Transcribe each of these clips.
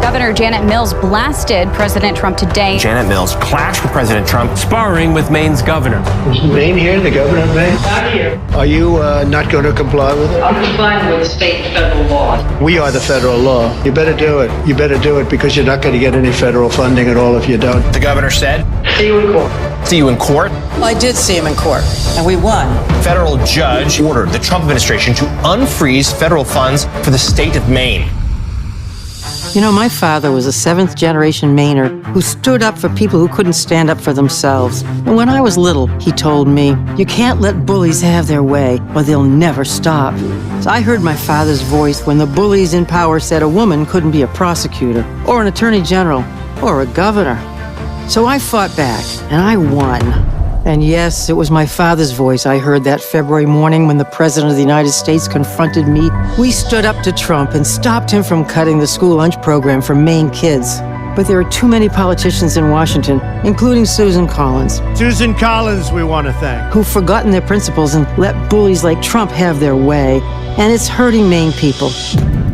Governor Janet Mills blasted President Trump today. Janet Mills clashed with President Trump, sparring with Maine's governor. Is Maine here, the governor of Maine? Not here. Are you not going to comply with it? I'm complying with state and federal law. We are the federal law. You better do it. You better do it because you're not going to get any federal funding at all if you don't. The governor said, See you in court. see you in court. Well, I did see him in court, and we won. Federal judge ordered the Trump administration to unfreeze federal funds for the state of Maine. You know, my father was a seventh-generation Mainer who stood up for people who couldn't stand up for themselves. And when I was little, he told me, you can't let bullies have their way, or they'll never stop. So I heard my father's voice when the bullies in power said a woman couldn't be a prosecutor, or an attorney general, or a governor. So I fought back, and I won. And yes, it was my father's voice I heard that February morning when the President of the United States confronted me. We stood up to Trump and stopped him from cutting the school lunch program for Maine kids. But there are too many politicians in Washington, including Susan Collins, Susan Collins, we want to thank. who've forgotten their principles and let bullies like Trump have their way. And it's hurting Maine people.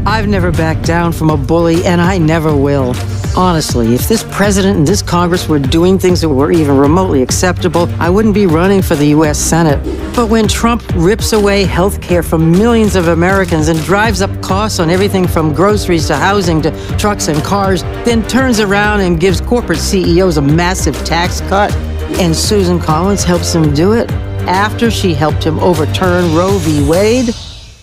I've never backed down from a bully, and I never will. Honestly, if this president and this Congress were doing things that were even remotely acceptable, I wouldn't be running for the U.S. Senate. But when Trump rips away health care from millions of Americans and drives up costs on everything from groceries to housing to trucks and cars, then turns around and gives corporate CEOs a massive tax cut, and Susan Collins helps him do it after she helped him overturn Roe v. Wade,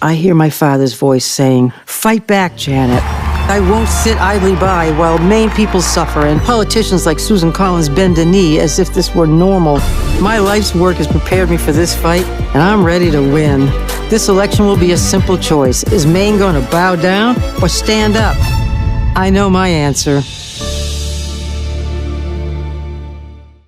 I hear my father's voice saying, fight back, Janet. I won't sit idly by while Maine people suffer and politicians like Susan Collins bend a knee as if this were normal. My life's work has prepared me for this fight, and I'm ready to win. This election will be a simple choice. Is Maine going to bow down or stand up? I know my answer.